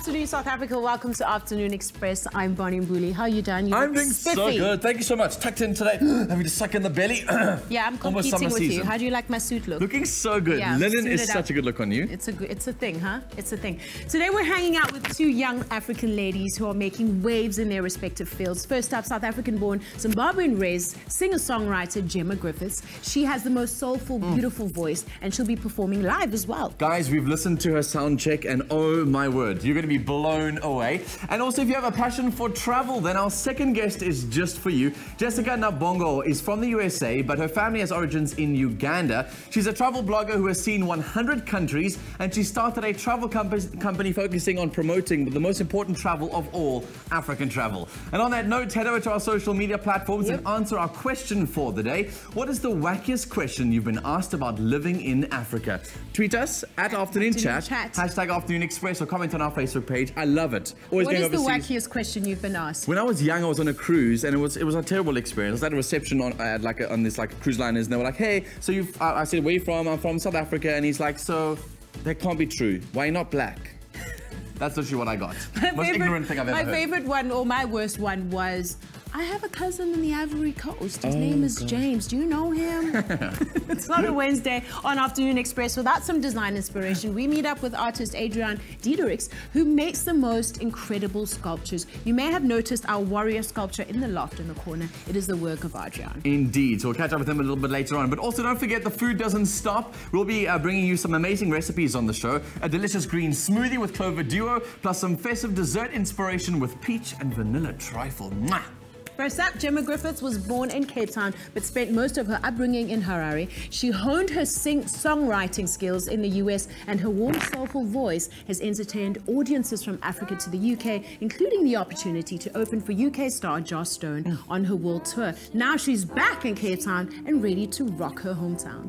afternoon, South Africa. Welcome to Afternoon Express. I'm Bonnie Mbuli. How you doing? I'm doing so good. Thank you so much. Tucked in today. Having to suck in the belly. Yeah, I'm competing with you. How do you like my suit look? Looking so good. Yeah, linen is such a good look on you. It's a thing, huh? It's a thing. Today we're hanging out with two young African ladies who are making waves in their respective fields. First up, South African-born, Zimbabwean-raised singer-songwriter Gemma Griffiths. She has the most soulful, beautiful voice, and she'll be performing live as well. Guys, we've listened to her sound check, and oh my word, you're going to be blown away. And also, if you have a passion for travel, then our second guest is just for you. Jessica Nabongo is from the USA, but her family has origins in Uganda. She's a travel blogger who has seen 100 countries, and she started a travel company focusing on promoting the most important travel of all, African travel. And on that note, head over to our social media platforms and answer our question for the day. What is the wackiest question you've been asked about living in Africa? Tweet us at Afternoon Chat, hashtag Afternoon Express, or comment on our Facebook page. I love it. Always what going is the overseas. wackiest question you've been asked? When I was young, I was on a cruise, and it was a terrible experience. I was at a reception on this cruise liners, and they were like, "Hey, so you've?" I said, "Where are you from?" "I'm from South Africa," and he's like, "So that can't be true. Why are you not black?" That's literally what I got. Most ignorant thing I've ever heard. My favorite one, or my worst one, was, I have a cousin in the Ivory Coast. His name is James. Do you know him? It's not a Wednesday on Afternoon Express without some design inspiration. We meet up with artist Adrian Diedericks, who makes the most incredible sculptures. You may have noticed our warrior sculpture in the loft in the corner. It is the work of Adrian. Indeed. So we'll catch up with him a little bit later on. But also don't forget, the food doesn't stop. We'll be bringing you some amazing recipes on the show. A delicious green smoothie with clover duo, plus some festive dessert inspiration with peach and vanilla trifle. Mwah! First up, Gemma Griffiths was born in Cape Town but spent most of her upbringing in Harare. She honed her songwriting skills in the US, and her warm, soulful voice has entertained audiences from Africa to the UK, including the opportunity to open for UK star Joss Stone on her world tour. Now she's back in Cape Town and ready to rock her hometown.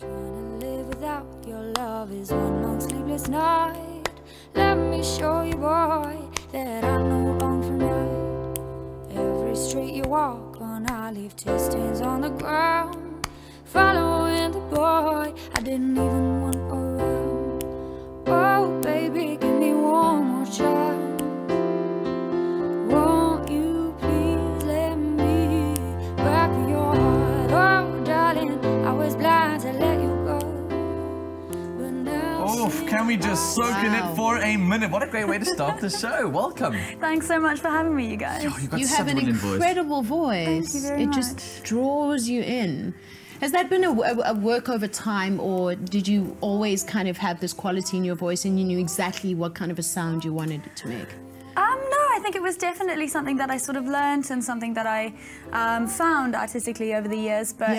Trying to live without your love is one long sleepless night. Let me show you, boy, that I know wrong from right. Every street you walk on, I leave tear stains on the ground. Following the boy I didn't even want around. Oh, baby, give me one more chance. Won't you please let me back your heart? Oh, darling, I was blind to let you go. But now can we just soak in it for a minute? What a great way to start the show. Welcome. Thanks so much for having me, you guys. You have an incredible voice. Thank you very much. It just draws you in. Has that been a work over time, or did you always kind of have this quality in your voice and you knew exactly what kind of a sound you wanted it to make? No, I think it was definitely something that I sort of learned and something that I found artistically over the years, but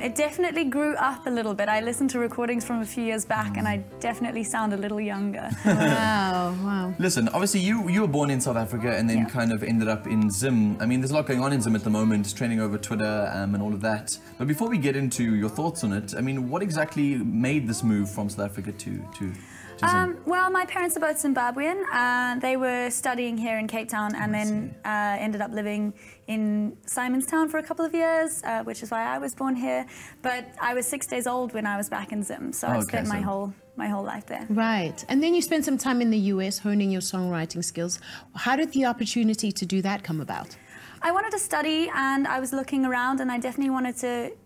it definitely grew up a little bit. I listened to recordings from a few years back and I definitely sound a little younger. Wow, wow. Listen, obviously you were born in South Africa and then kind of ended up in Zim. I mean, there's a lot going on in Zim at the moment, trending over Twitter and all of that. But before we get into your thoughts on it, I mean, what exactly made this move from South Africa to Zim? Well, my parents are both Zimbabwean, and they were studying here in Cape Town and then ended up living in Simonstown for a couple of years, which is why I was born here. But I was 6 days old when I was back in Zim, so I spent my whole life there. Right. And then you spent some time in the US honing your songwriting skills. How did the opportunity to do that come about? I wanted to study, and I was looking around, and I definitely wanted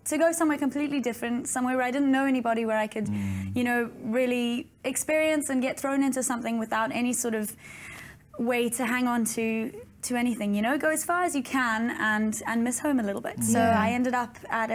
to go somewhere completely different, somewhere where I didn't know anybody, where I could, you know, really experience and get thrown into something without any sort of way to hang on to anything, you know, go as far as you can and miss home a little bit. So I ended up at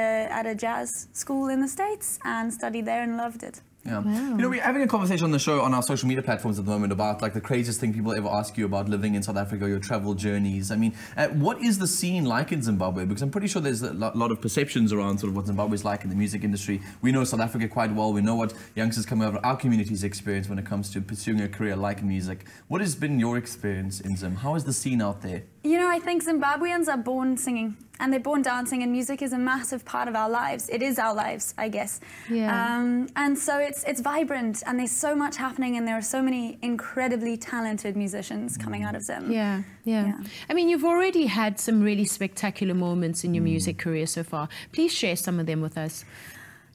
a jazz school in the States and studied there and loved it. Yeah. Wow. You know, we're having a conversation on the show on our social media platforms at the moment about like the craziest thing people ever ask you about living in South Africa, your travel journeys. I mean, what is the scene like in Zimbabwe? Because I'm pretty sure there's a lot of perceptions around sort of what Zimbabwe's like in the music industry. We know South Africa quite well. We know what youngsters coming out of our community's experience when it comes to pursuing a career like music. What has been your experience in Zim? How is the scene out there? You know, I think Zimbabweans are born singing and they're born dancing, and music is a massive part of our lives. It is our lives, I guess. Yeah. And so it's vibrant, and there's so much happening, and there are so many incredibly talented musicians coming out of Zim. Yeah. I mean, you've already had some really spectacular moments in your music career so far. Please share some of them with us.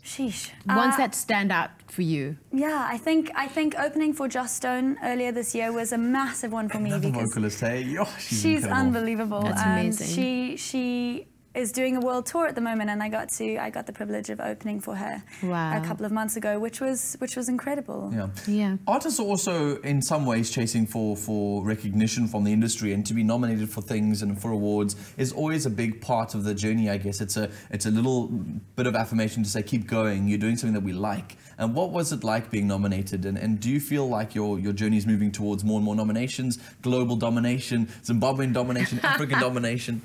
Sheesh. Ones that stand out for you? Yeah, I think opening for Just Stone earlier this year was a massive one for me. Another because vocalist, hey? Oh, she's incredible. unbelievable. That's amazing. She is doing a world tour at the moment, and I got the privilege of opening for her Wow. a couple of months ago, which was incredible. Yeah. Artists are also in some ways chasing for recognition from the industry, and to be nominated for things and for awards is always a big part of the journey, I guess. It's a little bit of affirmation to say, keep going, you're doing something that we like. And what was it like being nominated? And do you feel like your journey is moving towards more and more nominations, global domination, Zimbabwean domination, African domination?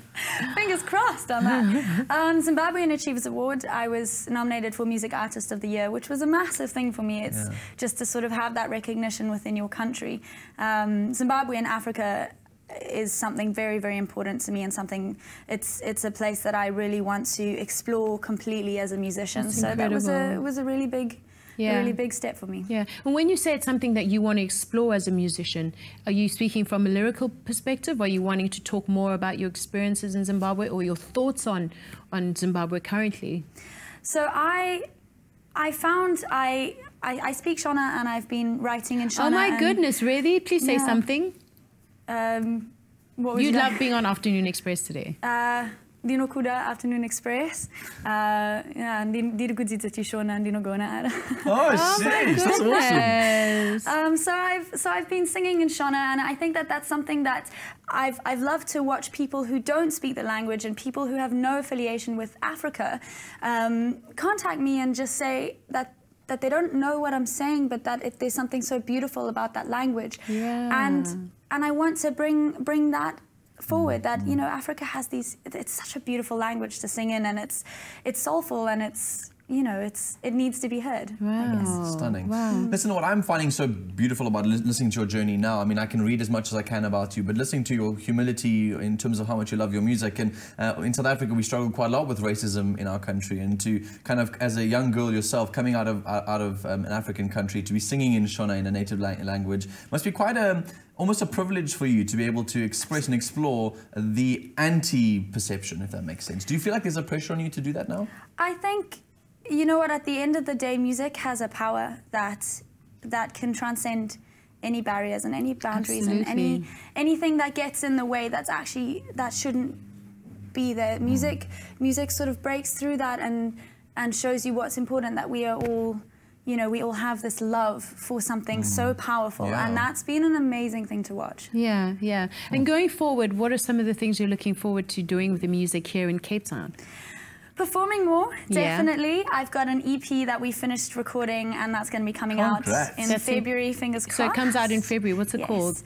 Fingers crossed on that. Zimbabwean Achievers Award, I was nominated for Music Artist of the Year, which was a massive thing for me. It's just to sort of have that recognition within your country. Zimbabwe and Africa is something very, very important to me, and something it's a place that I really want to explore completely as a musician. That's so incredible. that was a really big a really big step for me. Yeah. And when you say it's something that you want to explore as a musician, are you speaking from a lyrical perspective? Are you wanting to talk more about your experiences in Zimbabwe or your thoughts on Zimbabwe currently? So I found I speak Shona, and I've been writing in Shona. Oh my goodness, really? Please say something. What would You'd you love being on Afternoon Express today. Dino Kuda Afternoon Express. Ndiri kudzidza Shona ndino gona. Oh, shit, that's awesome. So I've been singing in Shona, and I think that that's something that I've loved to watch people who don't speak the language and people who have no affiliation with Africa contact me and just say that they don't know what I'm saying, but that if there's something so beautiful about that language. Yeah. And I want to bring that forward, that Africa has these, it's such a beautiful language to sing in, and it's soulful, and it's it needs to be heard. Wow. I guess. Stunning. Wow. Listen, what I'm finding so beautiful about listening to your journey now, I mean, I can read as much as I can about you, but listening to your humility in terms of how much you love your music, and in South Africa we struggle quite a lot with racism in our country, and to kind of, as a young girl yourself, coming out of an African country, to be singing in Shona, in a native language, must be quite almost a privilege for you to be able to express and explore the anti-perception, if that makes sense. Do you feel like there's a pressure on you to do that now? I think, you know what, at the end of the day, music has a power that can transcend any barriers and any boundaries. Absolutely. And anything that gets in the way that shouldn't be there. Music sort of breaks through that and shows you what's important, that we are all, we all have this love for something so powerful, and that's been an amazing thing to watch. Yeah, yeah. And going forward, what are some of the things you're looking forward to doing with the music here in Cape Town? Performing more, definitely. I've got an EP that we finished recording, and that's going to be coming out in February, fingers crossed. So it comes out in February. What's it called?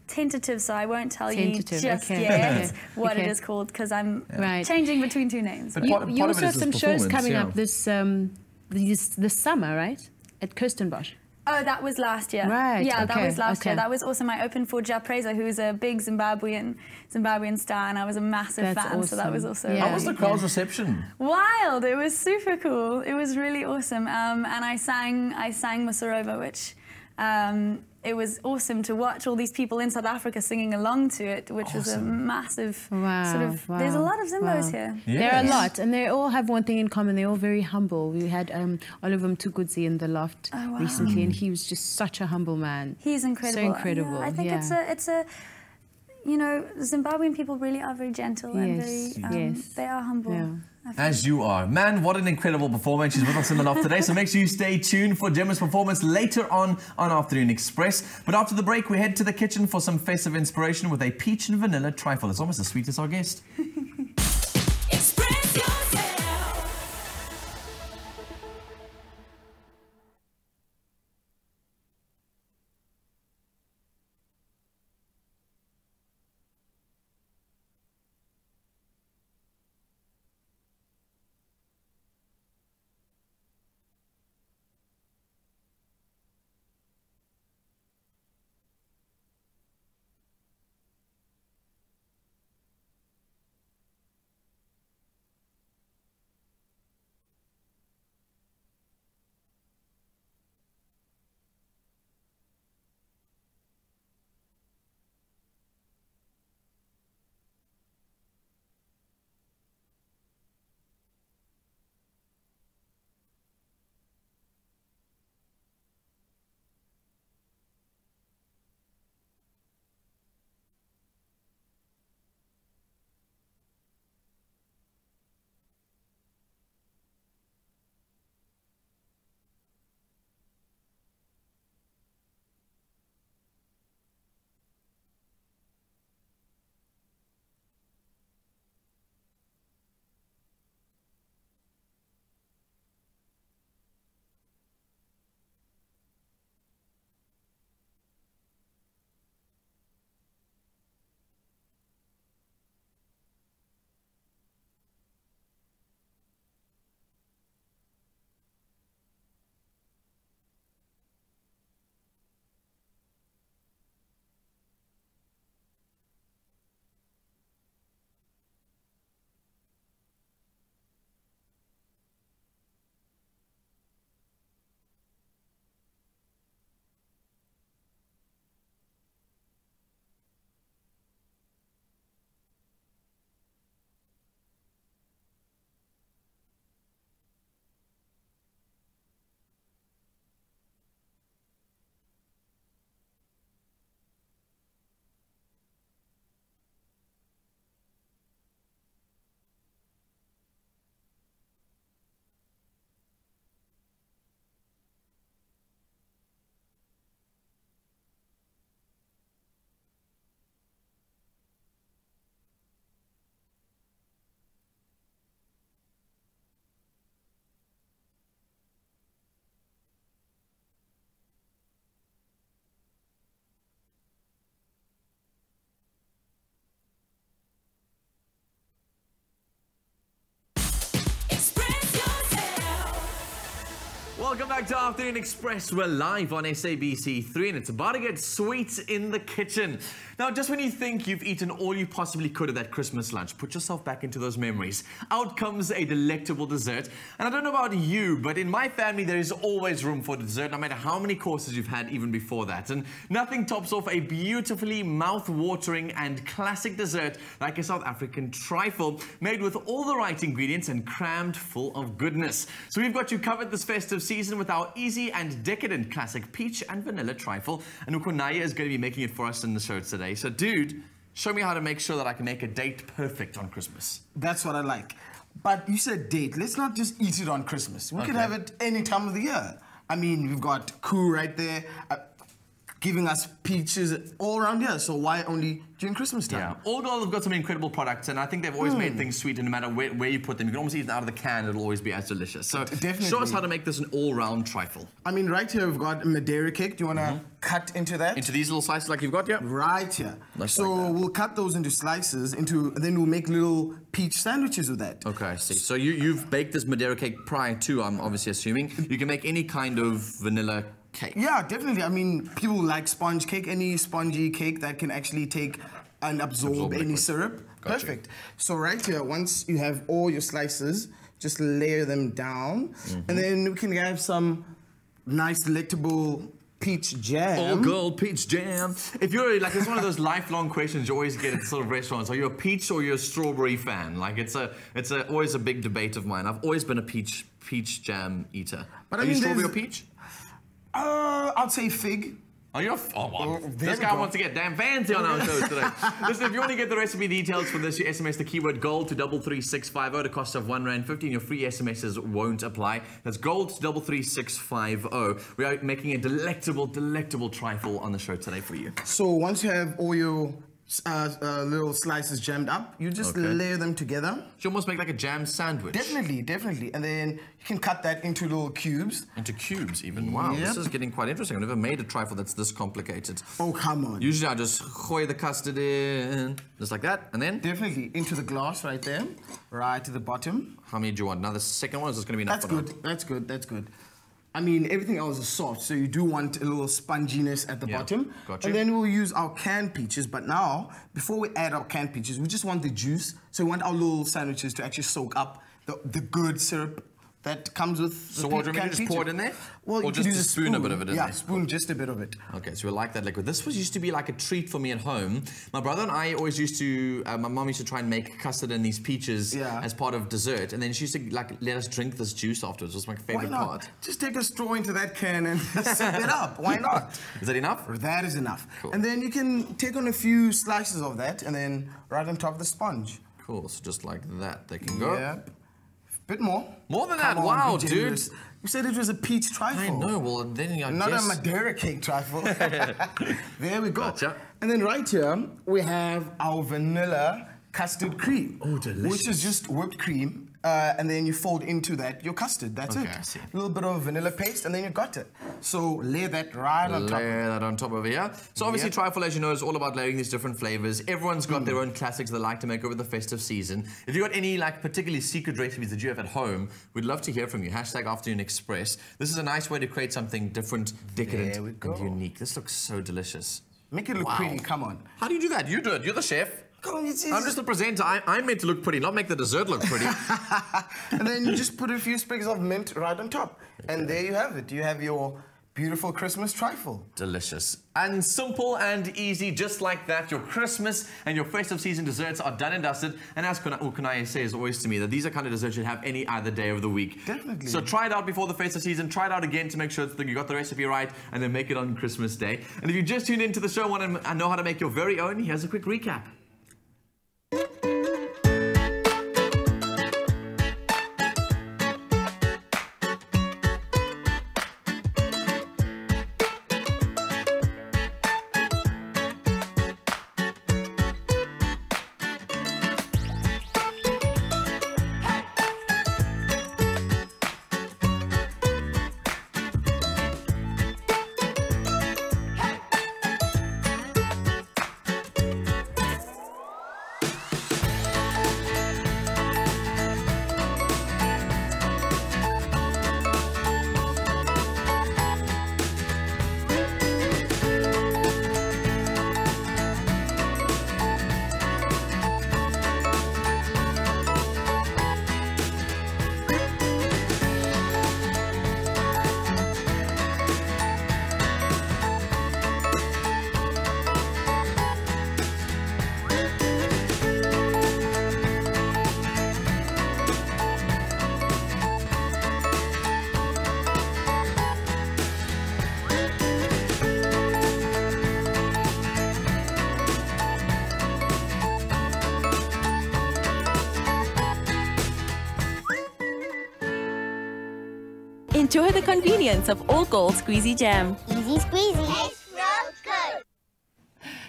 Tentative, so I won't tell you just yet what it is called, because I'm changing between two names. But You also have is some shows coming yeah. up this summer, right? At Kirstenbosch. Oh, that was last year. Right. Yeah, okay, that was last okay. year. That was awesome. I opened for Ja Preza, who's a big Zimbabwean star, and I was a massive fan. Awesome. So that was also How was the crowd's reception? wild. It was super cool. It was really awesome. And I sang Musarova, which it was awesome to watch all these people in South Africa singing along to it, which was a massive sort of. There's a lot of Zimbos here. Yes. There are a lot, and they all have one thing in common. They're all very humble. We had Oliver Mtukudzi in the loft recently, and he was just such a humble man. He's incredible. So incredible. Yeah, I think it's a Zimbabwean people really are very gentle and very they are humble. Yeah. As you are. Man, what an incredible performance. She's with us in the loft today, so make sure you stay tuned for Gemma's performance later on Afternoon Express. But after the break, we head to the kitchen for some festive inspiration with a peach and vanilla trifle. It's almost as sweet as our guest. Welcome back to Afternoon Express. We're live on SABC3 and it's about to get sweet in the kitchen. Now, just when you think you've eaten all you possibly could at that Christmas lunch, put yourself back into those memories. Out comes a delectable dessert. And I don't know about you, but in my family, there is always room for dessert, no matter how many courses you've had even before that. And nothing tops off a beautifully mouth-watering and classic dessert like a South African trifle, made with all the right ingredients and crammed full of goodness. So we've got you covered this festive season with our easy and decadent classic peach and vanilla trifle. And Ukonaya is going to be making it for us in the show today. So, dude, show me how to make sure that I can make a date perfect on Christmas. That's what I like. But you said date. Let's not just eat it on Christmas. We could have it any time of the year. I mean, we've got Koo right there, giving us peaches all around here. So why only during Christmas time? Yeah, All Gold have got some incredible products, and I think they've always made things sweet, and no matter where you put them. You can almost eat it out of the can, it'll always be as delicious. So Definitely. Show us how to make this an all-round trifle. I mean, right here we've got Madeira cake. Do you want to cut into that? Into these little slices like you've got here? Right here. Nice. So Like that. we'll cut those into slices, then we'll make little peach sandwiches with that. Okay, I see. So you've baked this Madeira cake prior to, I'm obviously assuming. You can make any kind of vanilla cake. Yeah, definitely. I mean, people like sponge cake, any spongy cake that can actually take and absorb any liquid. syrup. Gotcha. Perfect. So right here, once you have all your slices, just layer them down. And then we can have some nice, delectable peach jam. All Gold peach jam. If you're like, it's one of those lifelong questions you always get at sort of restaurants. Are you a peach or you're a strawberry fan? Like, it's always a big debate of mine. I've always been a peach jam eater. But Are I you mean, strawberry or there's- peach? I'd say fig. Oh, you're wow. there This we guy go. wants to get damn fancy on our show today. Listen, if you want to get the recipe details for this, you SMS the keyword GOLD to 33650 at a cost of R1.50, and your free SMSs won't apply. That's GOLD to 33650. We are making a delectable trifle on the show today for you. So once you have all your little slices jammed up, you just layer them together. You almost make like a jam sandwich. Definitely. And then you can cut that into little cubes. Into cubes even. Wow, Yep. this is getting quite interesting. I've never made a trifle that's this complicated. Oh, come on. Usually I just gooi the custard in, just like that, and then? Definitely into the glass right there, right to the bottom. How many do you want? Another second one, or is this going to be enough That's for now? good. That's good. I mean, everything else is soft, so you do want a little sponginess at the bottom. Gotcha. And then we'll use our canned peaches. But now, before we add our canned peaches, we just want the juice. So we want our little sandwiches to actually soak up the good syrup that comes with the So what, do you want me to canned just peaches. pour it in there? Well, Or you just can use to spoon a bit of it in Yeah, there? spoon just a bit of it. Okay, so we like that liquid. This used to be like a treat for me at home. My brother and I always used to, my mom used to try and make custard and these peaches as part of dessert. And then she used to like let us drink this juice afterwards. It was my favorite Why not? part. Just take a straw into that can and sip it up. Why not? Is that enough? That is enough. Cool. And then you can take on a few slices of that and then right on top of the sponge. Cool, so just like that, they can go. Yep. Bit more. More than that, Come on, wow, be dude. generous. You said it was a peach trifle. I know, well then I Not guess... a Madeira cake trifle. There we go. Gotcha. And then right here, we have our vanilla custard cream. Oh, delicious. Which is just whipped cream. And then you fold into that your custard. That's Okay, it. I see. A little bit of vanilla paste, and then you got it. So layer that right on top. Layer that on top of here. So obviously Yep. trifle, as you know, is all about layering these different flavors. Everyone's got their own classics they like to make over the festive season. If you've got any like particularly secret recipes that you have at home, we'd love to hear from you. #Afternoon Express. This is a nice way to create something different, decadent, There we and go. unique. This looks so delicious. Make it look Wow. pretty, come on. How do you do that? You do it. You're the chef. Come on, I'm just the presenter. I'm meant to look pretty, not make the dessert look pretty. And then you just put a few sprigs of mint right on top. And there you have it. You have your beautiful Christmas trifle. Delicious. And simple and easy, just like that. Your Christmas and your festive season desserts are done and dusted. And as Kunaya says always to me, that these are kind of desserts you'd have any other day of the week. Definitely. So try it out before the festive season. Try it out again to make sure that you got the recipe right, and then make it on Christmas Day. And if you just tuned into the show and want to know how to make your very own, here's a quick recap. Enjoy the convenience of all gold squeezy jam. Easy squeezy. It's real good.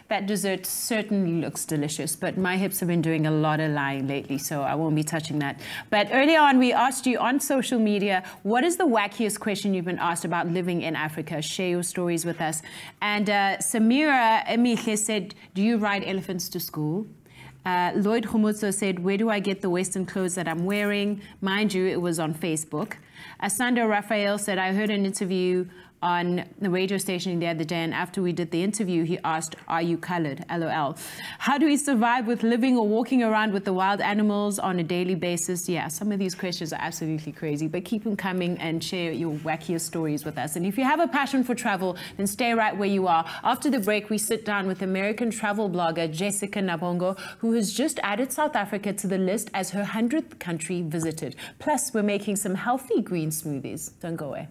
That dessert certainly looks delicious, but my hips have been doing a lot of lying lately, so I won't be touching that. But earlier on, we asked you on social media, what is the wackiest question you've been asked about living in Africa? Share your stories with us. And Samira Emihle said, do you ride elephants to school? Lloyd Khumutso said, where do I get the Western clothes that I'm wearing? Mind you, it was on Facebook. Asando Raphael said, I heard an interview on the radio station the other day, and after we did the interview, he asked, are you colored? LOL. How do we survive with living or walking around with the wild animals on a daily basis? Yeah, some of these questions are absolutely crazy, but keep them coming and share your wackiest stories with us. And if you have a passion for travel, then stay right where you are. After the break, we sit down with American travel blogger Jessica Nabongo, who has just added South Africa to the list as her 100th country visited. Plus, we're making some healthy green smoothies. Don't go away.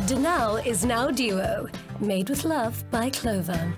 Denal is now Duo, made with love by Clover.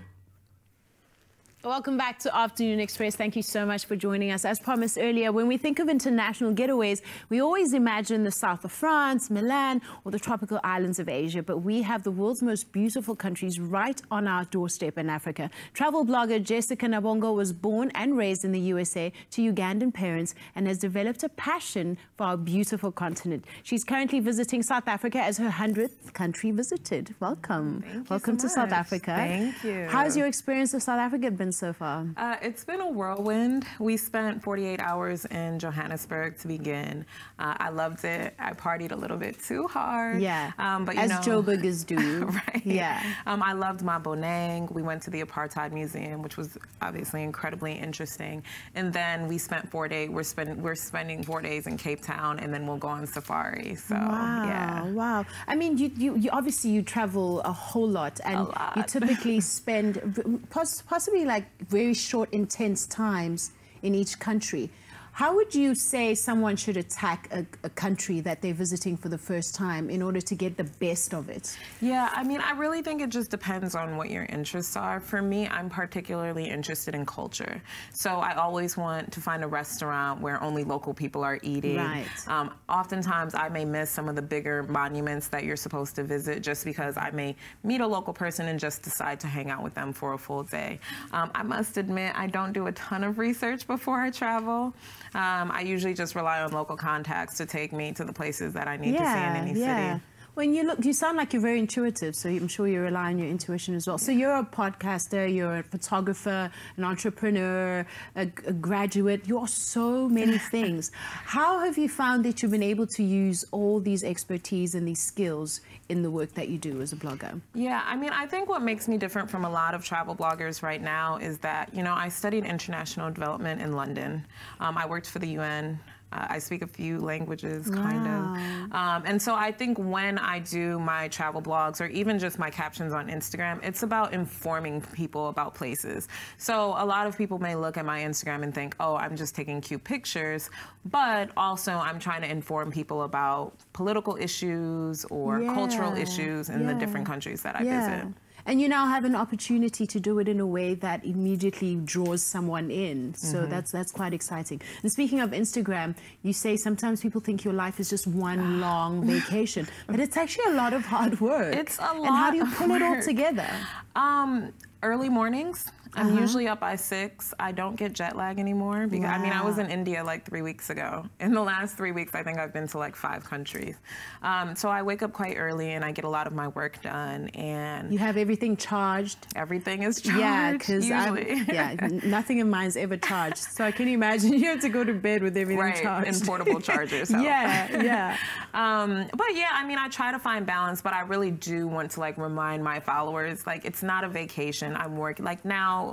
Welcome back to Afternoon Express. Thank you so much for joining us. As promised earlier, when we think of international getaways, we always imagine the south of France, Milan, or the tropical islands of Asia. But we have the world's most beautiful countries right on our doorstep in Africa. Travel blogger Jessica Nabongo was born and raised in the USA to Ugandan parents and has developed a passion for our beautiful continent. She's currently visiting South Africa as her 100th country visited. Welcome. Welcome to South Africa. Thank you. How's your experience of South Africa been so far? It's been a whirlwind. We spent 48 hours in Johannesburg to begin. I loved it. I partied a little bit too hard. Yeah, but as Joburgers do. Right. Yeah. I loved Maboneng. We went to the Apartheid Museum, which was obviously incredibly interesting. And then we spent 4 days. We're spending 4 days in Cape Town, and then we'll go on safari. So yeah. Wow. I mean, you obviously you travel a whole lot, and you typically spend possibly like very short, intense times in each country. How would you say someone should attack a country that they're visiting for the first time in order to get the best of it? Yeah, I mean, I really think it just depends on what your interests are. For me, I'm particularly interested in culture. So I always want to find a restaurant where only local people are eating. Right. Oftentimes, I may miss some of the bigger monuments that you're supposed to visit just because I may meet a local person and just decide to hang out with them for a full day. I must admit, I don't do a ton of research before I travel. I usually just rely on local contacts to take me to the places that I need to see in any city. When you sound like you're very intuitive, so I'm sure you rely on your intuition as well. So you're a podcaster, you're a photographer, an entrepreneur, a graduate. You are so many things. How have you found that you've been able to use all these expertise and these skills in the work that you do as a blogger? Yeah, I mean, I think what makes me different from a lot of travel bloggers right now is that, you know, I studied international development in London. I worked for the UN. I speak a few languages, kind of. And so I think when I do my travel blogs or even just my captions on Instagram, it's about informing people about places. So a lot of people may look at my Instagram and think, oh, I'm just taking cute pictures. But also I'm trying to inform people about political issues or cultural issues in the different countries that I visit. And you now have an opportunity to do it in a way that immediately draws someone in. So that's quite exciting. And speaking of Instagram, you say sometimes people think your life is just one long vacation, but it's actually a lot of hard work. It's a lot. And how do you pull it all together? Early mornings. I'm usually up by 6. I don't get jet lag anymore because I mean I was in India like 3 weeks ago. In the last 3 weeks, I think I've been to like 5 countries. So I wake up quite early and I get a lot of my work done. And you have everything charged. Everything is charged. Yeah, because nothing in mine's ever charged. So I can imagine you have to go to bed with everything charged. And portable chargers. So. But yeah, I mean I try to find balance, but I really do want to like remind my followers like it's not a vacation. I'm working like now.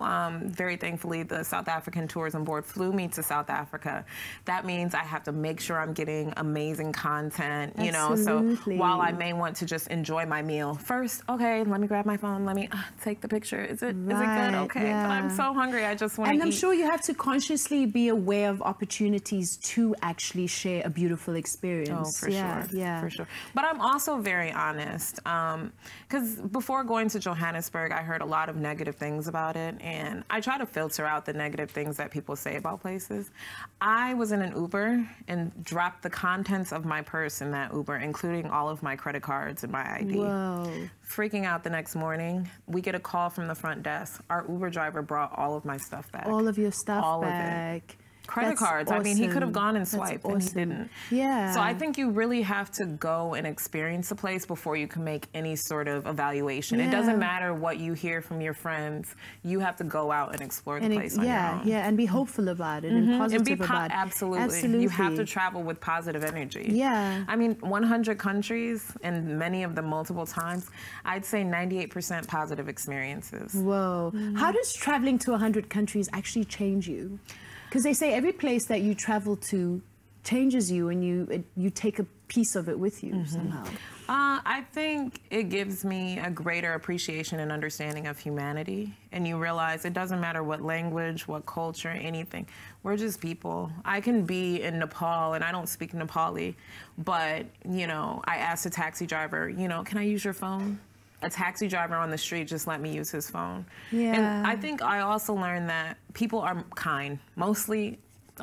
Very thankfully, the South African Tourism Board flew me to South Africa. That means I have to make sure I'm getting amazing content, you know, so while I may want to just enjoy my meal, first, okay, let me grab my phone, let me take the picture. Is it good? Okay, but I'm so hungry, I just want to eat. And I'm sure you have to consciously be aware of opportunities to actually share a beautiful experience. Oh, for sure. Yeah, for sure. But I'm also very honest, because before going to Johannesburg, I heard a lot of negative things about it. And I try to filter out the negative things that people say about places. I was in an Uber and dropped the contents of my purse in that Uber, including all of my credit cards and my ID. Whoa. Freaking out the next morning, we get a call from the front desk. Our Uber driver brought all of my stuff back. All of your stuff all back. Of it. Credit cards. Awesome. I mean, he could have gone and swiped, and he didn't. Yeah. So I think you really have to go and experience a place before you can make any sort of evaluation. It doesn't matter what you hear from your friends. You have to go out and explore the place on your own. Yeah, and be hopeful about it and positive about it. Absolutely. You have to travel with positive energy. Yeah. I mean, 100 countries, and many of them multiple times, I'd say 98% positive experiences. Whoa. How does traveling to 100 countries actually change you? Because they say every place that you travel to changes you, and you take a piece of it with you somehow. I think it gives me a greater appreciation and understanding of humanity. And you realize it doesn't matter what language, what culture, anything. We're just people. I can be in Nepal and I don't speak Nepali, but, you know, I asked a taxi driver, you know, can I use your phone? A taxi driver on the street just let me use his phone. Yeah. And I think I also learned that people are kind. Mostly,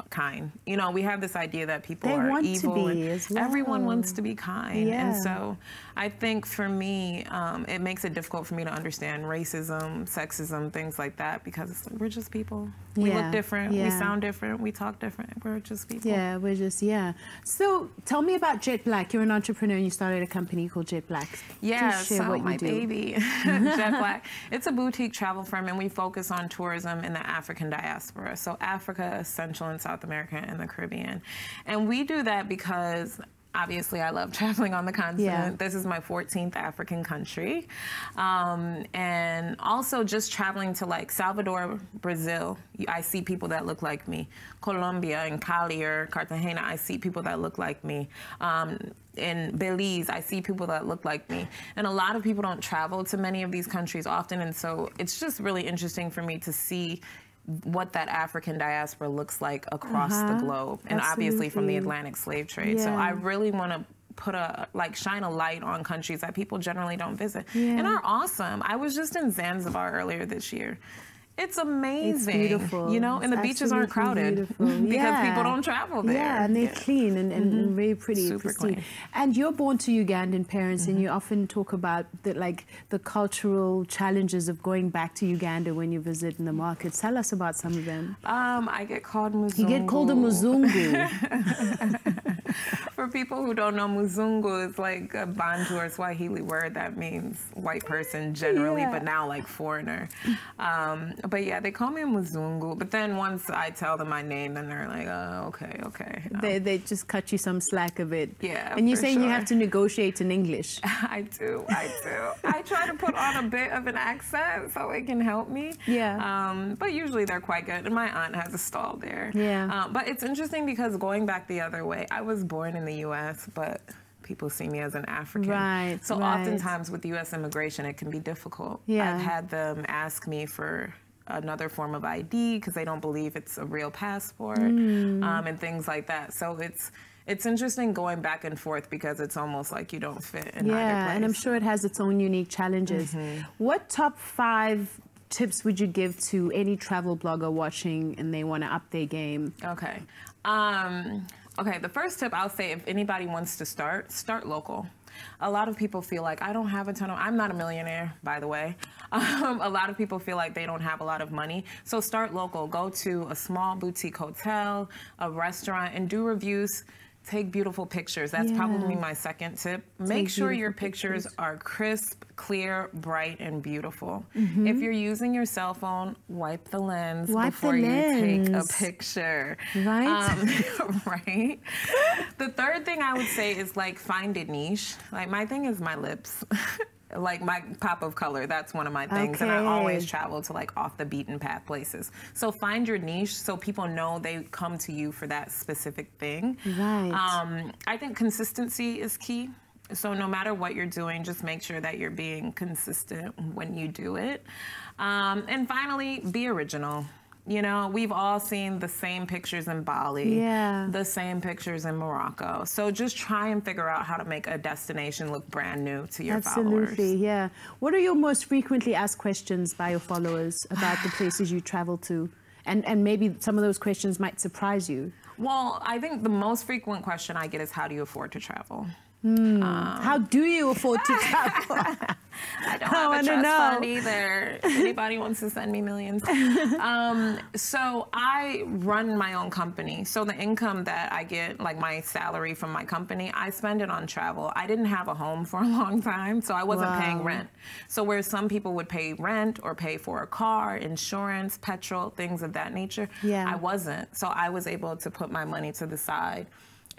kind. You know, we have this idea that people They are want evil. to be and as well. Everyone wants to be kind. Yeah. And so I think for me, it makes it difficult for me to understand racism, sexism, things like that, because we're just people. We look different, we sound different, we talk different. We're just people. Yeah, we're just, So tell me about Jet Black. You're an entrepreneur and you started a company called Jet Black. Yeah, Just share so what you my do. baby, Jet Black. It's a boutique travel firm, and we focus on tourism in the African diaspora. So Africa, Central and South America, and the Caribbean. And we do that because obviously I love traveling on the continent. Yeah. This is my 14th African country. And also just traveling to like Salvador, Brazil, I see people that look like me. Colombia and Cali or Cartagena, I see people that look like me. In Belize, I see people that look like me. And a lot of people don't travel to many of these countries often, and so it's just really interesting for me to see what that African diaspora looks like across the globe, and obviously from the Atlantic slave trade. So I really want to put shine a light on countries that people generally don't visit and are awesome. I was just in Zanzibar earlier this year. It's amazing. It's beautiful. You know, and the beaches aren't crowded because people don't travel there. Yeah, and they're clean and very pretty, Super pristine. clean. And you're born to Ugandan parents, and you often talk about the cultural challenges of going back to Uganda when you visit in the markets. Tell us about some of them. I get called Muzungu. You get called a Muzungu. For people who don't know, Muzungu is like a Bantu or Swahili word that means white person generally, but now like foreigner. But yeah, they call me a Muzungu. But then once I tell them my name, then they're like, oh, okay. They just cut you some slack a bit. Yeah, and you're for saying you sure. have to negotiate in English. I do. I try to put on a bit of an accent so it can help me. Yeah. But usually they're quite good. And my aunt has a stall there. Yeah. But it's interesting because going back the other way, I was born in the U.S., but people see me as an African. Right. So oftentimes with U.S. immigration, it can be difficult. Yeah. I've had them ask me for another form of ID because they don't believe it's a real passport and things like that. So it's interesting going back and forth because it's almost like you don't fit in either place. And I'm sure it has its own unique challenges. What top 5 tips would you give to any travel blogger watching and they want to up their game? Okay. Okay, the first tip I'll say, if anybody wants to start local. A lot of people feel like I don't have a ton of, I'm not a millionaire, by the way. A lot of people feel like they don't have a lot of money. So start local. Go to a small boutique hotel, a restaurant, and do reviews. Take beautiful pictures. That's probably my second tip. Make sure your pictures are crisp, clear, bright, and beautiful. If you're using your cell phone, wipe the lens before you take a picture. Right? Right? The third thing I would say is find a niche. My thing is my lips. Like my pop of color, that's one of my things. And I always travel to off the beaten path places. So find your niche so people know they come to you for that specific thing. Right. I think consistency is key. So no matter what you're doing, just make sure that you're being consistent when you do it. And finally, be original. You know, we've all seen the same pictures in Bali, the same pictures in Morocco. So just try and figure out how to make a destination look brand new to your followers. Absolutely, yeah. What are your most frequently asked questions by your followers about the places you travel to? And maybe some of those questions might surprise you. Well, I think the most frequent question I get is, how do you afford to travel? How do you afford to travel? I don't have a trust fund either. Anybody wants to send me millions. So I run my own company. So the income that I get, my salary from my company, I spend it on travel. I didn't have a home for a long time, so I wasn't paying rent. So where some people would pay rent or pay for a car, insurance, petrol, things of that nature, I wasn't. So I was able to put my money to the side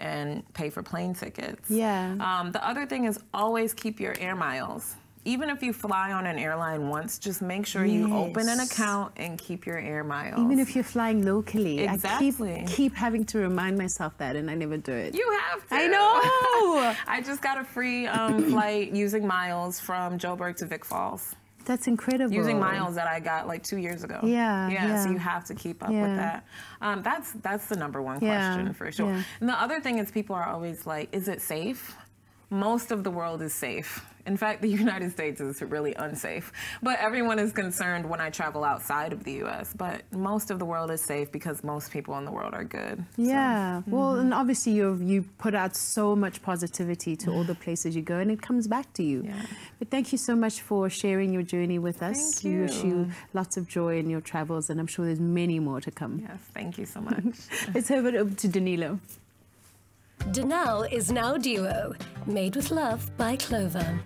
and pay for plane tickets. The other thing is always keep your air miles. Even if you fly on an airline once, just make sure you open an account and keep your air miles. Even if you're flying locally. Exactly. I keep having to remind myself that, and I never do it. You have to. I know! I just got a free flight using miles from Joburg to Vic Falls. That's incredible. Using miles that I got 2 years ago. Yeah, so you have to keep up with that. That's the number one question for sure. And the other thing is people are always like, is it safe? most of the world is safe. In fact, the United States is really unsafe. But everyone is concerned when I travel outside of the U.S. But most of the world is safe because most people in the world are good. Yeah. So, well, and obviously you put out so much positivity to all the places you go, and it comes back to you. Yeah. But thank you so much for sharing your journey with us. Thank you. We wish you lots of joy in your travels, and I'm sure there's many more to come. Yes, thank you so much. Let's have it over to Danilo. Danal is now Duo, made with love by Clover.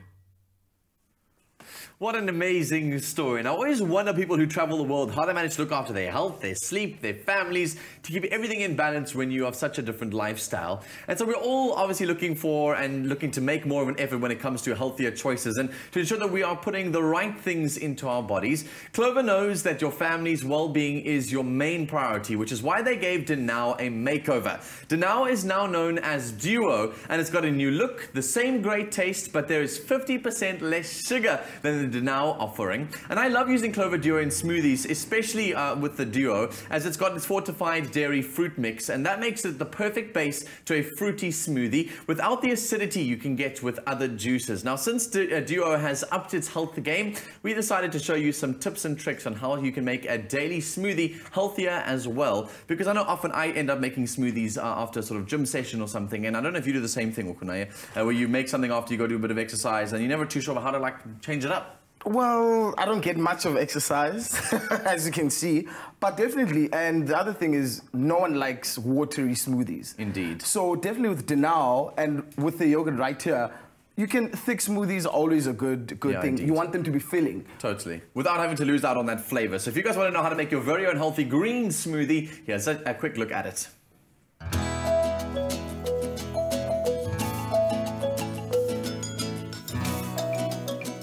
What an amazing story. And I always wonder people who travel the world, how they manage to look after their health, their sleep, their families, to keep everything in balance when you have such a different lifestyle. And so we're all obviously looking to make more of an effort when it comes to healthier choices and to ensure that we are putting the right things into our bodies. Clover knows that your family's well-being is your main priority, which is why they gave Danal a makeover. Danal is now known as Duo, and it's got a new look, the same great taste, but there is 50% less sugar than the Danal offering. And I love using Clover Duo in smoothies, especially with the Duo, as it's got its fortified dairy fruit mix, and that makes it the perfect base to a fruity smoothie without the acidity you can get with other juices. Now, since Duo has upped its health game, we decided to show you some tips and tricks on how you can make a daily smoothie healthier as well, because I know often I end up making smoothies after a sort of gym session or something, and I don't know if you do the same thing, Okunaya, where you make something after you go do a bit of exercise and you're never too sure about how to like change it up. Well, I don't get much of exercise, as you can see, but definitely, and the other thing is, no one likes watery smoothies. Indeed. So definitely with Danal and with the yogurt right here, thick smoothies are always a good thing. Indeed. You want them to be filling. Totally. Without having to lose out on that flavor. So if you guys want to know how to make your very own healthy green smoothie, here's a quick look at it.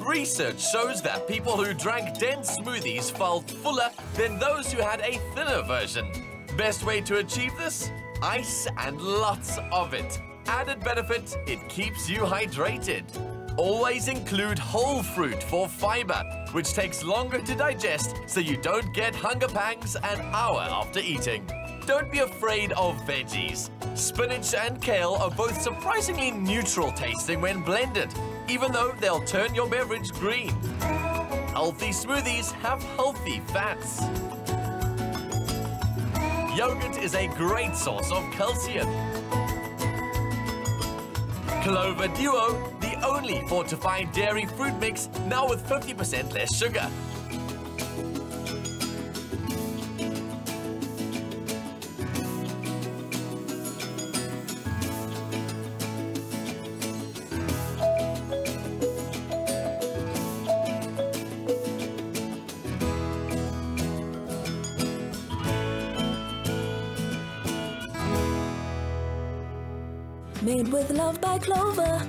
Research shows that people who drank dense smoothies felt fuller than those who had a thinner version. Best way to achieve this? Ice and lots of it. Added benefit, it keeps you hydrated. Always include whole fruit for fiber, which takes longer to digest so you don't get hunger pangs an hour after eating. Don't be afraid of veggies. Spinach and kale are both surprisingly neutral tasting when blended, even though they'll turn your beverage green. Healthy smoothies have healthy fats. Yogurt is a great source of calcium. Clover Duo, the only fortified dairy fruit mix, now with 50% less sugar. Made with love by Clover.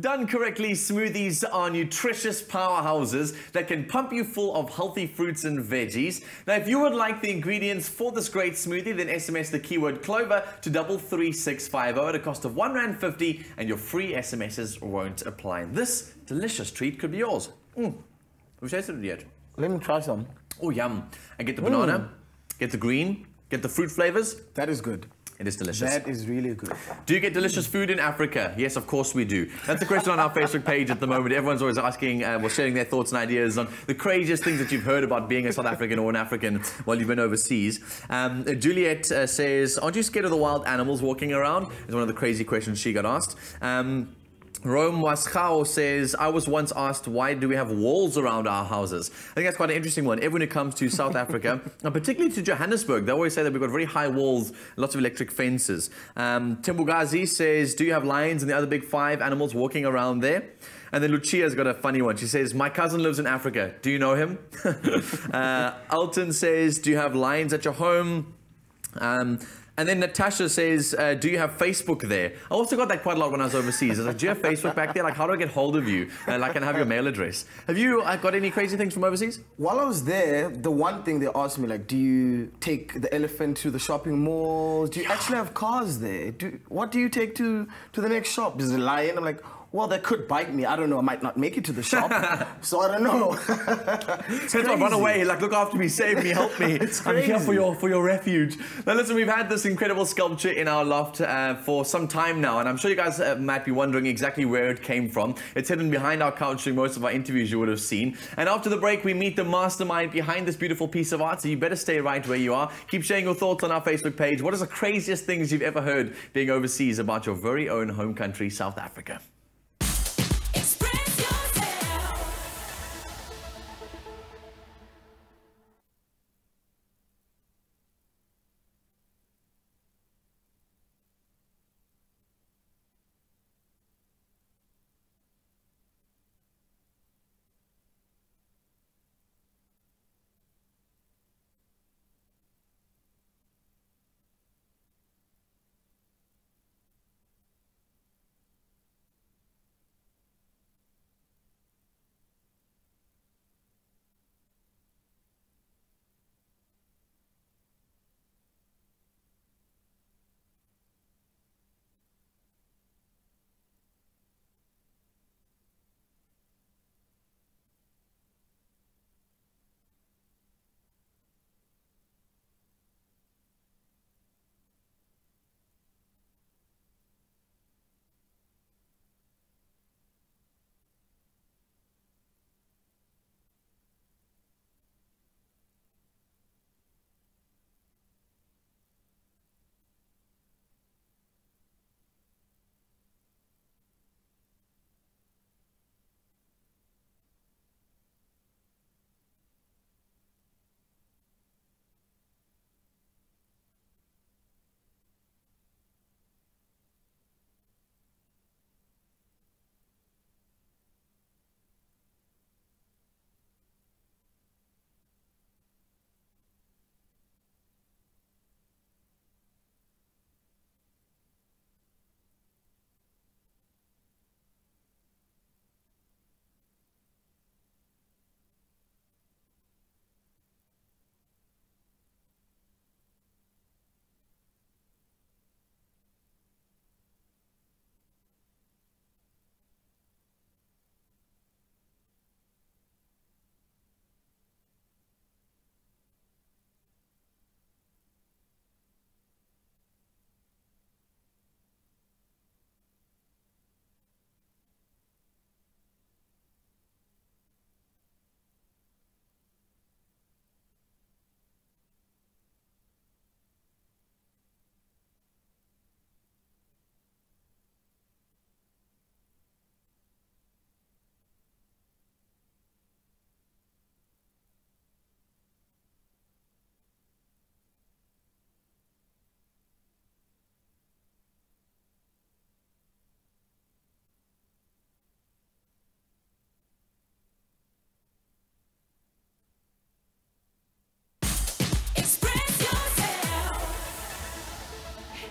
Done correctly, smoothies are nutritious powerhouses that can pump you full of healthy fruits and veggies. Now, if you would like the ingredients for this great smoothie, then SMS the keyword Clover to 33650 at a cost of R1.50, and your free SMSs won't apply. This delicious treat could be yours. Have you tasted it yet? Let me try some. Oh, yum. And get the banana, get the green, get the fruit flavors. That is good. It is delicious. That is really good. Do you get delicious food in Africa? Yes, of course we do. That's the question on our Facebook page at the moment. Everyone's always asking, sharing their thoughts and ideas on the craziest things that you've heard about being a South African or an African while you've been overseas. Juliet says, aren't you scared of the wild animals walking around? It's one of the crazy questions she got asked. Rome Waschao says, I was once asked, why do we have walls around our houses? I think that's quite an interesting one. Everyone who comes to South Africa, and particularly to Johannesburg, they always say that we've got very high walls, lots of electric fences. Timbugazi says, do you have lions and the other big 5 animals walking around there? And then Lucia's got a funny one. She says, my cousin lives in Africa. Do you know him? Alton says, do you have lions at your home? And then Natasha says, do you have Facebook there? I also got that quite a lot when I was overseas. I was like, do you have Facebook back there? Like, how do I get hold of you? Like, can I have your mail address? Have you got any crazy things from overseas? While I was there, the one thing they asked me, like, do you take the elephant to the shopping malls? Do you actually have cars there? What do you take to the next shop? Is it a lion? I'm like, Well, they could bite me. I don't know. I might not make it to the shop. So I don't know. So run away. Like, look after me, save me, help me. I'm here for your refuge. Now, listen, we've had this incredible sculpture in our loft for some time now, and I'm sure you guys might be wondering exactly where it came from. It's hidden behind our couch during most of our interviews you would have seen. And after the break, we meet the mastermind behind this beautiful piece of art, so you better stay right where you are. Keep sharing your thoughts on our Facebook page. What is the craziest things you've ever heard being overseas about your very own home country, South Africa?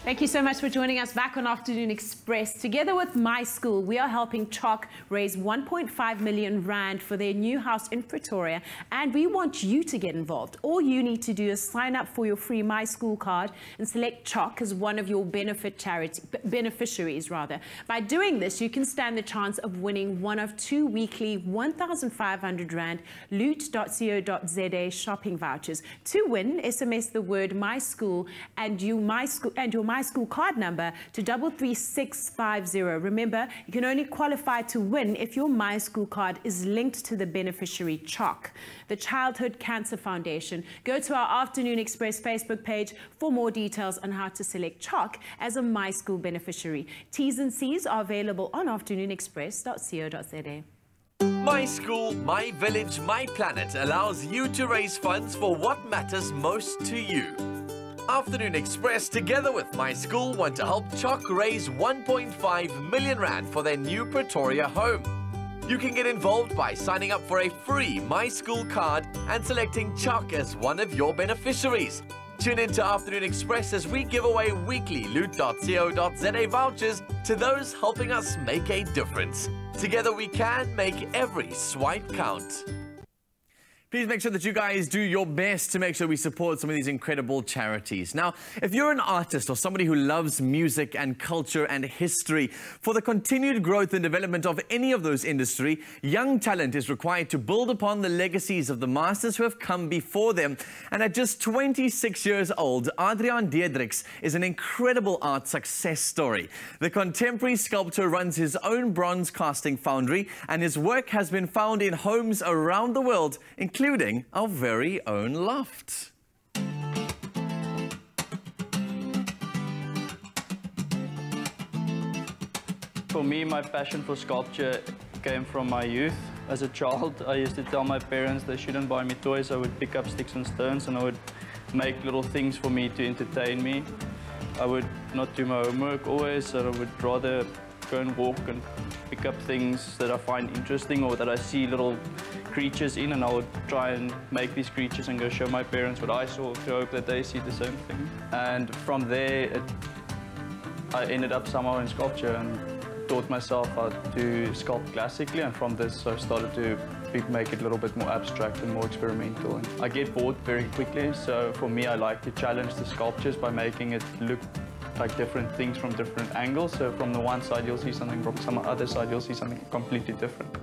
Thank you so much for joining us back on Afternoon Express. Together with My School, we are helping CHOC raise 1.5 million rand for their new house in Pretoria, and we want you to get involved. All you need to do is sign up for your free My School card and select CHOC as one of your beneficiaries. By doing this, you can stand the chance of winning one of 2 weekly 1,500 rand loot.co.za shopping vouchers. To win, SMS the word My School and your My School card number to 33650. Remember, you can only qualify to win if your My School card is linked to the beneficiary CHOC, the Childhood Cancer Foundation. Go to our Afternoon Express Facebook page for more details on how to select CHOC as a My School beneficiary. T's and C's are available on afternoonexpress.co.za. My School, My Village, My Planet allows you to raise funds for what matters most to you. Afternoon Express, together with My School, want to help CHOC raise 1.5 million rand for their new Pretoria home. You can get involved by signing up for a free My School card and selecting CHOC as one of your beneficiaries. Tune in to Afternoon Express as we give away weekly loot.co.za vouchers to those helping us make a difference. Together we can make every swipe count. Please make sure that you guys do your best to make sure we support some of these incredible charities. Now, if you're an artist or somebody who loves music and culture and history, for the continued growth and development of any of those industries, young talent is required to build upon the legacies of the masters who have come before them. And at just 26 years old, Adriaan Diedriks is an incredible art success story. The contemporary sculptor runs his own bronze casting foundry, and his work has been found in homes around the world, including our very own loft. For me, my passion for sculpture came from my youth. As a child, I used to tell my parents they shouldn't buy me toys. I would pick up sticks and stones and I would make little things for me to entertain me. I would not do my homework always, and I would rather go and walk and pick up things that I find interesting or that I see little creatures in, and I would try and make these creatures and go show my parents what I saw to hope that they see the same thing. And from there, I ended up somehow in sculpture and taught myself how to sculpt classically, and from this I started to make it a little bit more abstract and more experimental. And I get bored very quickly, so for me I like to challenge the sculptures by making it look like different things from different angles. So from the one side you'll see something, from some other side you'll see something completely different.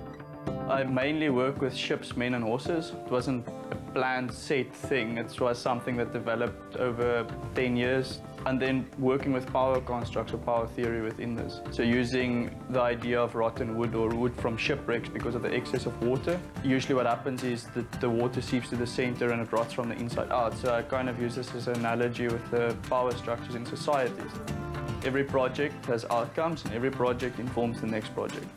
I mainly work with ships, men and horses. It wasn't a planned set thing, it was something that developed over 10 years. And then working with power constructs or power theory within this. So using the idea of rotten wood or wood from shipwrecks because of the excess of water. Usually what happens is that the water seeps to the center and it rots from the inside out. So I kind of use this as an analogy with the power structures in societies. Every project has outcomes and every project informs the next project.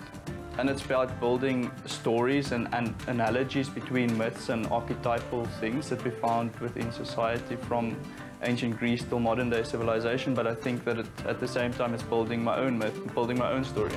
And it's about building stories and analogies between myths and archetypal things that we found within society from ancient Greece till modern day civilization, but I think that at the same time it's building my own myth, building my own story.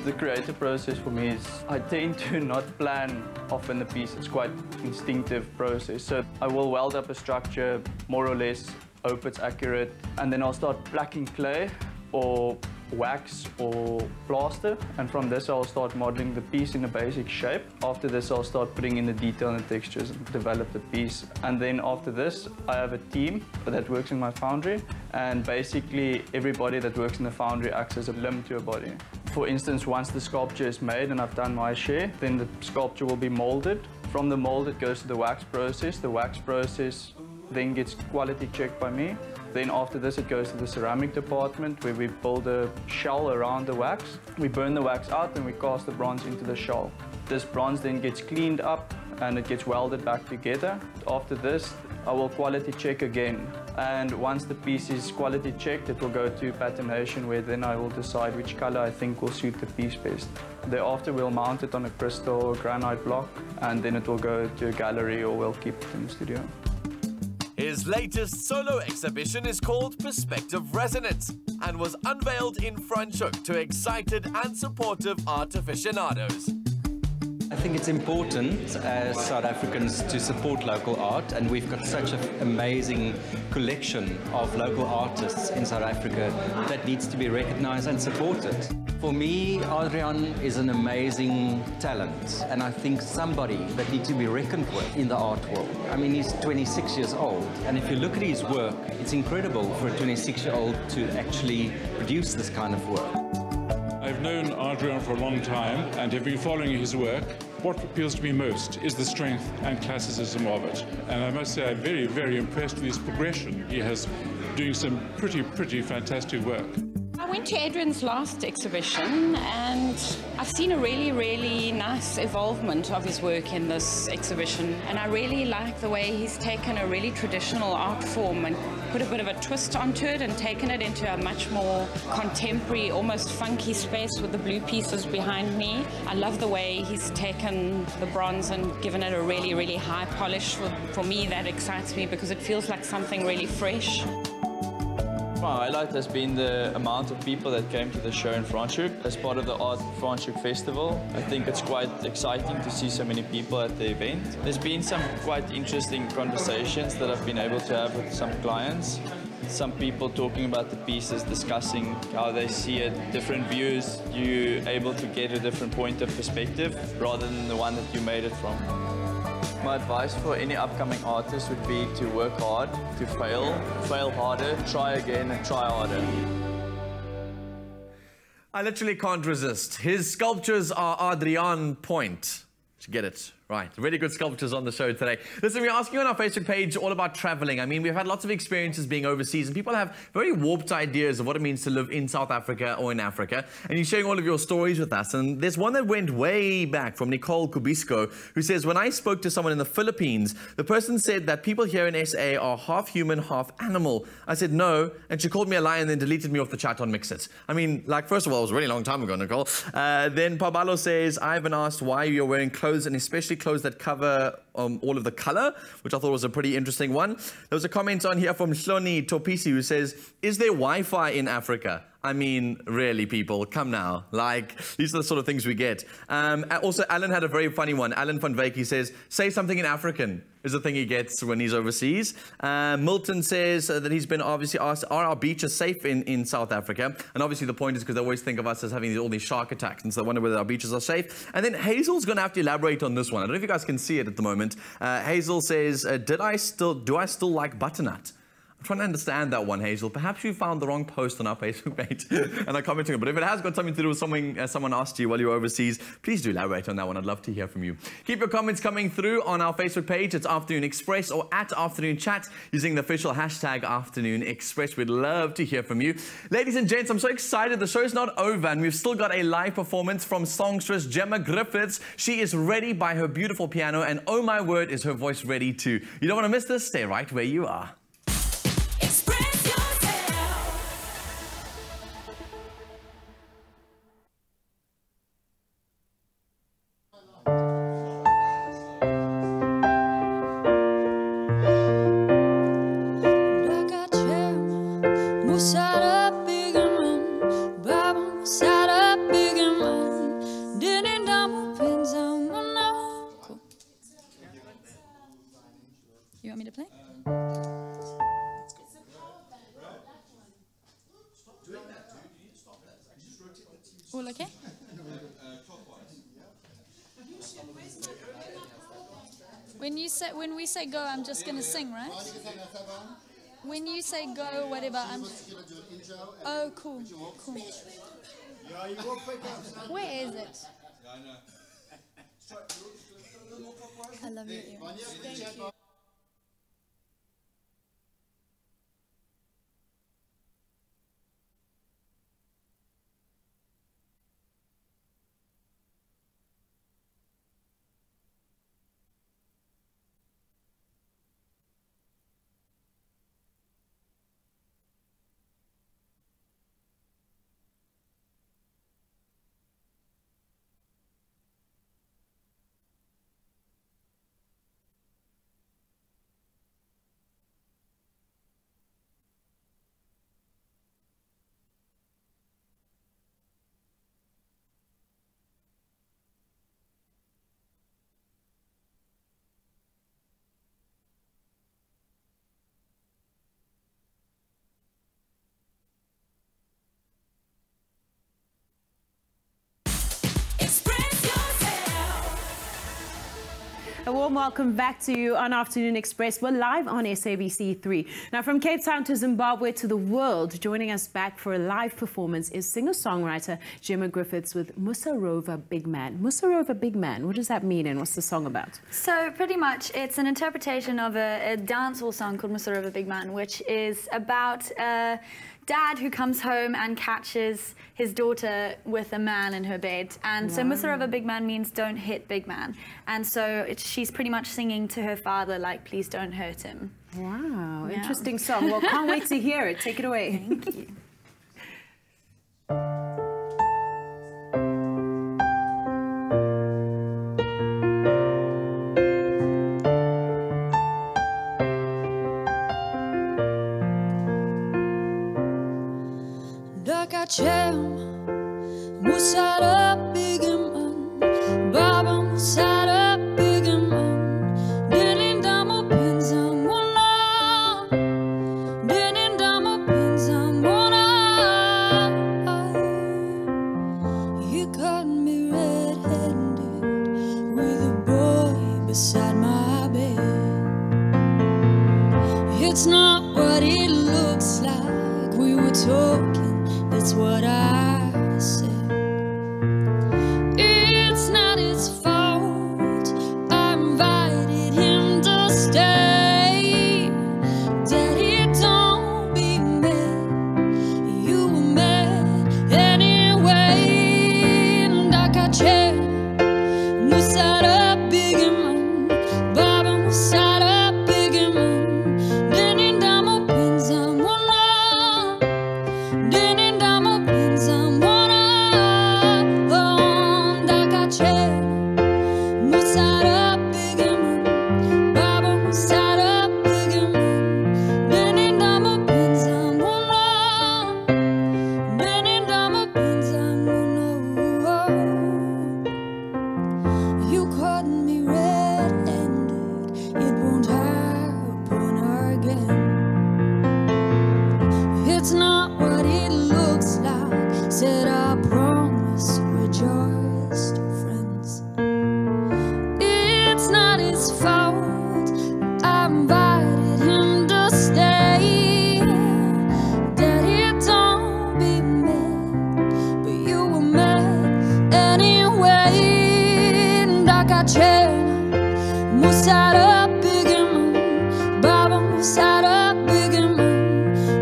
The creative process for me is I tend to not plan often the piece. It's quite instinctive process. So I will weld up a structure, more or less, hope it's accurate, and then I'll start blacking clay or wax or plaster, and from this I'll start modeling the piece in a basic shape. After this I'll start putting in the detail and the textures and develop the piece. And then after this I have a team that works in my foundry, and basically everybody that works in the foundry acts as a limb to a body. For instance, once the sculpture is made and I've done my share, then the sculpture will be molded. From the mold it goes to the wax process. The wax process then gets quality checked by me. Then after this it goes to the ceramic department where we build a shell around the wax. We burn the wax out and we cast the bronze into the shell. This bronze then gets cleaned up and it gets welded back together. After this I will quality check again, and once the piece is quality checked it will go to patination where then I will decide which color I think will suit the piece best. Thereafter we'll mount it on a crystal or granite block, and then it will go to a gallery or we'll keep it in the studio. His latest solo exhibition is called Perspective Resonance and was unveiled in Franschhoek to excited and supportive art aficionados. I think it's important as South Africans to support local art, and we've got such an amazing collection of local artists in South Africa that needs to be recognized and supported. For me, Adriaan is an amazing talent, and I think somebody that needs to be reckoned with in the art world. I mean, he's 26 years old, and if you look at his work, it's incredible for a 26-year-old to actually produce this kind of work. I've known Adriaan for a long time and have been following his work. What appeals to me most is the strength and classicism of it. And I must say I'm very, very impressed with his progression. He has doing some pretty fantastic work. I went to Adriaan's last exhibition and I've seen a really nice evolvement of his work in this exhibition, and I really like the way he's taken a really traditional art form and put a bit of a twist onto it and taken it into a much more contemporary, almost funky space with the blue pieces behind me. I love the way he's taken the bronze and given it a really high polish. For me, that excites me because it feels like something really fresh. My highlight has been the amount of people that came to the show in Franschhoek as part of the Art Franschhoek Festival. I think it's quite exciting to see so many people at the event. There's been some quite interesting conversations that I've been able to have with some clients. some people talking about the pieces, discussing how they see it, different views, you're able to get a different point of perspective rather than the one that you made it from. My advice for any upcoming artist would be to work hard, to fail harder, try again and try harder. I literally can't resist. His sculptures are Adrian Point. Get it right. Really good sculptures on the show today. Listen, we're asking on our Facebook page all about traveling. I mean, we've had lots of experiences being overseas, and people have very warped ideas of what it means to live in South Africa or in Africa. And you're sharing all of your stories with us. And there's one that went way back from Nicole Kubisco, who says, when I spoke to someone in the Philippines, the person said that people here in SA are half human, half animal. I said no, and she called me a liar and then deleted me off the chat on Mixit. I mean, like, first of all, it was a really long time ago, Nicole. Then Pabalo says, I've been asked why you're wearing clothes, and especially clothes that cover all of the color, which I thought was a pretty interesting one. There was a comment on here from Shloni Topisi who says, is there Wi-Fi in Africa? I mean, really, people, come now. Like, these are the sort of things we get. Also, Alan had a very funny one. Alan van Wyk, he says, say something in African is the thing he gets when he's overseas. Milton says that he's been obviously asked, are our beaches safe in South Africa? And obviously the point is because they always think of us as having all these shark attacks, and so they wonder whether our beaches are safe. And then Hazel's going to have to elaborate on this one. I don't know if you guys can see it at the moment. Hazel says, do I still like butternut? I'm trying to understand that one, Hazel. Perhaps you found the wrong post on our Facebook page and are commenting on it. But if it has got something to do with something someone asked you while you were overseas, please do elaborate on that one. I'd love to hear from you. Keep your comments coming through on our Facebook page. It's Afternoon Express, or at Afternoon Chat using the official hashtag Afternoon Express. We'd love to hear from you. Ladies and gents, I'm so excited. The show's not over, and we've still got a live performance from songstress Gemma Griffiths. She is ready by her beautiful piano, and oh my word, is her voice ready too. You don't want to miss this? Stay right where you are. You want me to play? All okay? When we say go, I'm just gonna sing, right? When you say go, whatever, I'm. Oh, cool, cool. Where is it? I love your earrings. Thank you. A warm welcome back to you on Afternoon Express. We're live on SABC3. Now, from Cape Town to Zimbabwe to the world, joining us back for a live performance is singer-songwriter Gemma Griffiths with Musarova Big Man. Musarova Big Man, what does that mean and what's the song about? So pretty much it's an interpretation of a dancehall song called Musarova Big Man, which is about a dad who comes home and catches his daughter with a man in her bed. And so Musarova Big Man means don't hit big man. And so she's pretty much singing to her father, like, please don't hurt him. Wow, interesting song. Well, can't wait to hear it. Take it away. Thank you. Musara bigman, Baba Musara bigman, Deninda mo pinza muna, Deninda beside my bed. It's not what it looks like. We were talking, that's what I said. It's not his fault. I invited him to stay. Daddy, don't be mad. You were mad anyway. And I got you. Musara big man, Baba Musara big man. Denindamo pensa mona, denindamo pensa mona. Dakache, Musara big man, Baba Musara big man. Denindamo pensa mona, denindamo pensa mona. You caught me red-handed, it won't happen again. It's not what it looks like, said I promise we're just friends. It's not his fault, I invited him to stay. Daddy, don't be mad, but you were mad anyway. Musara bigman, Baba Musara bigman.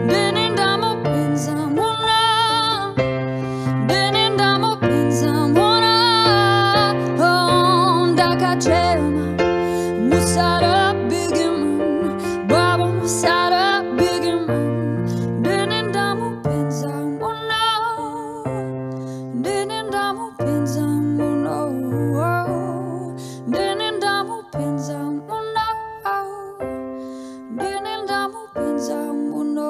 Denindamo pensa mona, denindamo pensa mona. Dakachema, Musara bigman, Baba Musara bigman. Denindamo pensa mona, denindamo pensa mona. Denindamo pensa mona, denindamo pensa mona.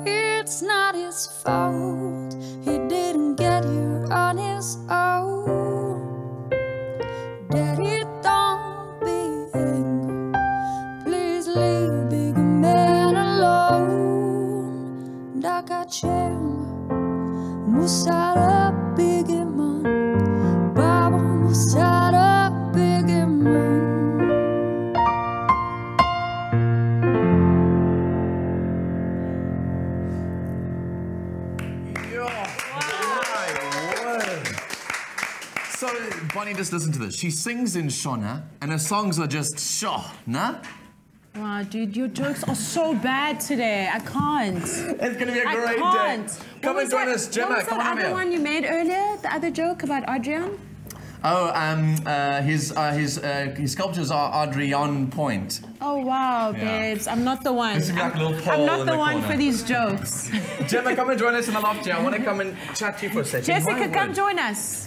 It's not his fault, he didn't get here on his own. Daddy, don't be angry, please leave big man alone. Dakachema, Musara big man, Baba Musara big man. So, Bonnie, just listen to this. She sings in Shona, and her songs are just Shona. Wow, dude, your jokes are so bad today. I can't. It's going to be a great day. Come and join us, Gemma. Come on, What was that other one you made earlier? The other joke about Adrian? Oh, his sculptures are Adrian Point. Oh, wow, Yeah. babes. I'm not the one. This is like a little pole I'm not in the the one corner. for these jokes. Gemma, come and join us in the loft here. I want to come and chat to you for a second. Jessica, My come word. join us.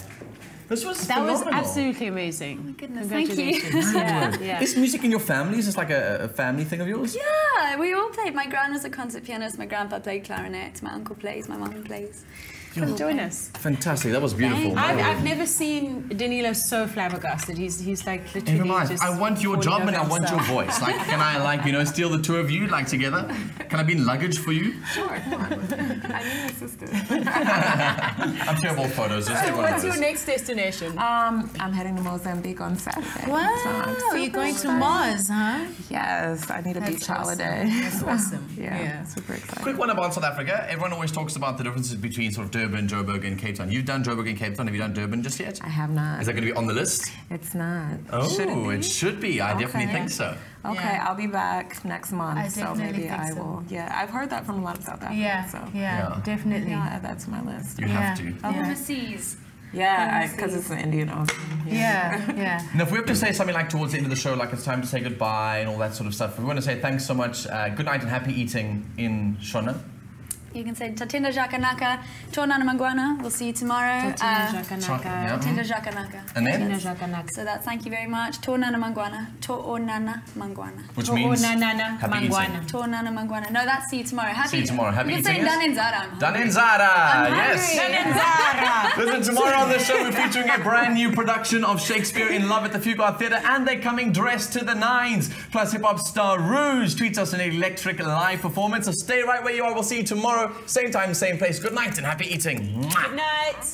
This was That was phenomenal. absolutely amazing. Oh my goodness, thank you. Congratulations. Yeah, yeah. Is music in your family? Is this like a family thing of yours? Yeah, we all played. My gran was a concert pianist, my grandpa played clarinet, my uncle plays, my mum plays. Come join us. Fantastic. That was beautiful. My word. I've never seen Danilo so flabbergasted. He's like literally Never mind. just I want your falling job over and I want your himself. voice. Like, can I, like, you know, steal the two of you, like, together? Can I be in luggage for you? Sure, come on. I need an assistant. I'm sure all photos. Just everyone What's your knows. next destination? I'm heading to Mozambique on Saturday. Wow, So I'm super you're going to excited. Mars, huh? Yes, I need a That's beach awesome. holiday. That's awesome. Yeah, super excited. Quick one about South Africa. Everyone always talks about the differences between sort of Durban, Joburg, and Cape Town. You've done Joburg and Cape Town. Have you done Durban just yet? I have not. Is that going to be on the list? It's not. Oh, Should it be? it should be. I definitely Okay. think so. Okay, Yeah. I'll be back next month, I so definitely maybe think I so. will. Yeah, I've heard that from a lot of South Africans. Yeah, so yeah, definitely. maybe I'll add that to my list. You have to. I want to seize. Yeah, because it's the Indian Ocean. Yeah, yeah. Now, if we have to say something like towards the end of the show, like it's time to say goodbye and all that sort of stuff, we want to say thanks so much, good night and happy eating in Shona. You can say Tatinda Jakanaka, Tonana Mangwana. We'll see you tomorrow. Yeah. Tatinda Jakanaka. And then? So that's thank you very much. Tonana Mangwana. To'onana Mangwana. Which means To'onana happy Mangwana. eating. Tonana Mangwana. No, that's see you tomorrow. Happy. See you tomorrow. Happy you can eating say is? Danenzara. Danenzara, yes. Danenzara. Listen, tomorrow on the show we're featuring a brand new production of Shakespeare in Love at the Fugard Theatre, and they're coming dressed to the nines. Plus hip-hop star Rouge tweets us an electric live performance. So stay right where you are. We'll see you tomorrow, same time, same place. Good night and happy eating. Mwah. Good night.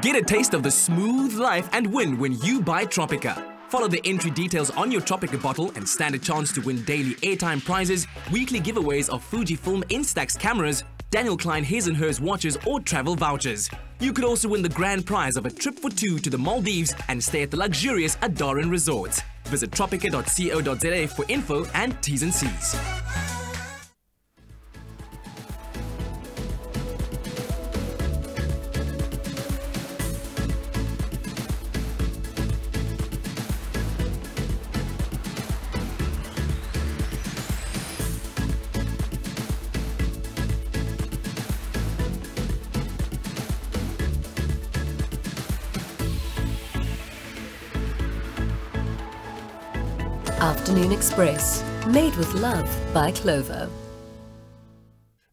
Get a taste of the smooth life and win when you buy Tropica. Follow the entry details on your Tropica bottle and stand a chance to win daily airtime prizes, weekly giveaways of Fujifilm Instax cameras, Daniel Klein His and Hers watches or travel vouchers. You could also win the grand prize of a trip for two to the Maldives and stay at the luxurious Adoran Resorts. Visit tropica.co.za for info and T's and C's. Afternoon Express, made with love by Clover.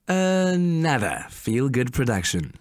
Another feel-good production.